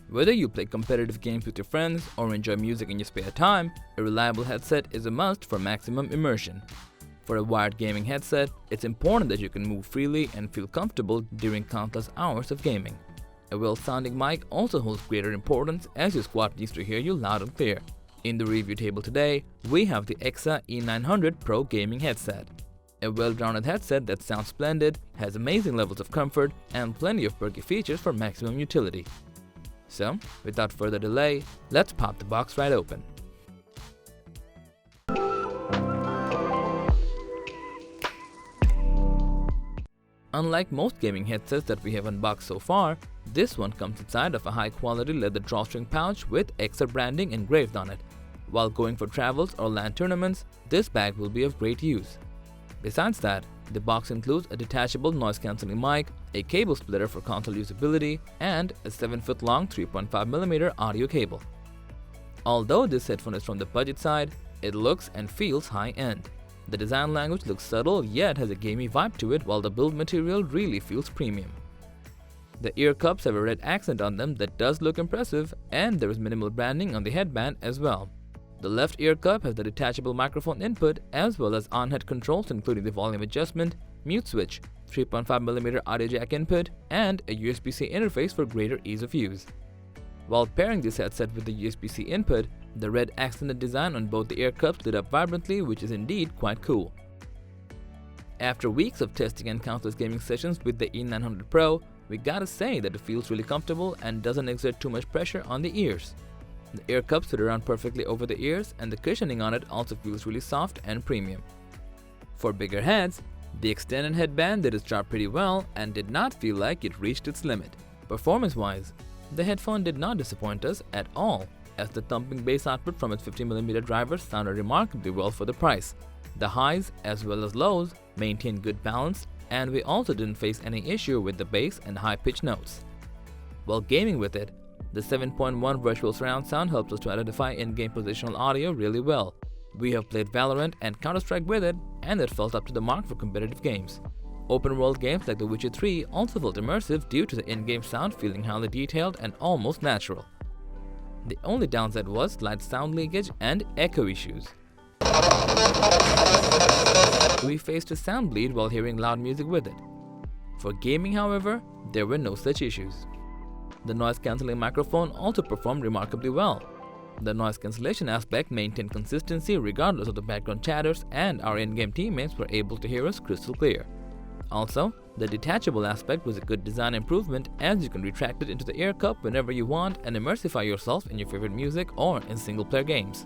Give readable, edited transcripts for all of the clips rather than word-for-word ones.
Whether you play competitive games with your friends or enjoy music in your spare time, a reliable headset is a must for maximum immersion. For a wired gaming headset, it's important that you can move freely and feel comfortable during countless hours of gaming. A well-sounding mic also holds greater importance as your squad needs to hear you loud and clear. In the review table today, we have the EKSA E900 Pro gaming headset. A well-rounded headset that sounds splendid, has amazing levels of comfort, and plenty of perky features for maximum utility. So, without further delay, let's pop the box right open. Unlike most gaming headsets that we have unboxed so far, this one comes inside of a high-quality leather drawstring pouch with EKSA branding engraved on it. While going for travels or LAN tournaments, this bag will be of great use. Besides that, the box includes a detachable noise-cancelling mic, a cable splitter for console usability, and a 7-foot-long 3.5mm audio cable. Although this headphone is from the budget side, it looks and feels high-end. The design language looks subtle yet has a gamey vibe to it, while the build material really feels premium. The ear cups have a red accent on them that does look impressive, and there is minimal branding on the headband as well. The left ear cup has the detachable microphone input as well as on-head controls including the volume adjustment, mute switch, 3.5mm audio jack input, and a USB-C interface for greater ease of use. While pairing this headset with the USB-C input, the red accented design on both the ear cups lit up vibrantly, which is indeed quite cool. After weeks of testing and countless gaming sessions with the E900 Pro, we gotta say that it feels really comfortable and doesn't exert too much pressure on the ears. The ear cups fit around perfectly over the ears, and the cushioning on it also feels really soft and premium. For bigger heads, the extended headband did its job pretty well and did not feel like it reached its limit. Performance-wise, the headphone did not disappoint us at all, as the thumping bass output from its 50mm driver sounded remarkably well for the price. The highs as well as lows maintained good balance, and we also didn't face any issue with the bass and high-pitched notes. While gaming with it, the 7.1 virtual surround sound helps us to identify in-game positional audio really well. We have played Valorant and Counter-Strike with it, and it felt up to the mark for competitive games. Open-world games like The Witcher 3 also felt immersive due to the in-game sound feeling highly detailed and almost natural. The only downside was slight sound leakage and echo issues. We faced a sound bleed while hearing loud music with it. For gaming, however, there were no such issues. The noise-cancelling microphone also performed remarkably well. The noise cancellation aspect maintained consistency regardless of the background chatters, and our in-game teammates were able to hear us crystal clear. Also, the detachable aspect was a good design improvement, as you can retract it into the ear cup whenever you want and immersify yourself in your favorite music or in single-player games.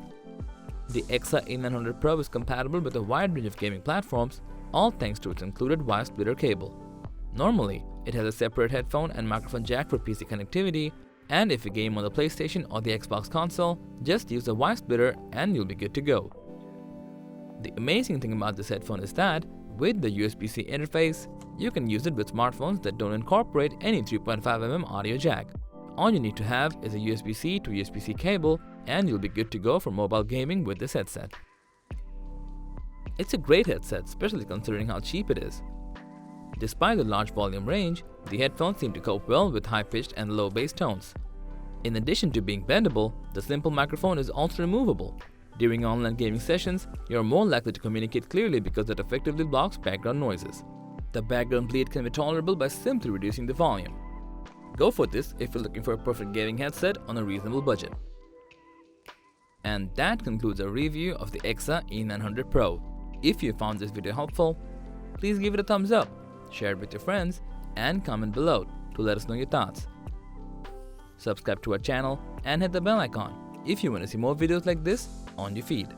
The EKSA E900 Pro is compatible with a wide range of gaming platforms, all thanks to its included wire splitter cable. Normally, it has a separate headphone and microphone jack for PC connectivity, and if you game on the PlayStation or the Xbox console, just use a wire splitter and you'll be good to go. The amazing thing about this headphone is that, with the USB-C interface, you can use it with smartphones that don't incorporate any 3.5mm audio jack. All you need to have is a USB-C to USB-C cable, and you'll be good to go for mobile gaming with this headset. It's a great headset, especially considering how cheap it is. Despite the large volume range, the headphones seem to cope well with high-pitched and low bass tones. In addition to being bendable, the simple microphone is also removable. During online gaming sessions, you're more likely to communicate clearly because it effectively blocks background noises. The background bleed can be tolerable by simply reducing the volume. Go for this if you're looking for a perfect gaming headset on a reasonable budget. And that concludes our review of the EKSA E900 Pro. If you found this video helpful, please give it a thumbs up, share it with your friends, and comment below to let us know your thoughts. Subscribe to our channel and hit the bell icon if you want to see more videos like this on your feed.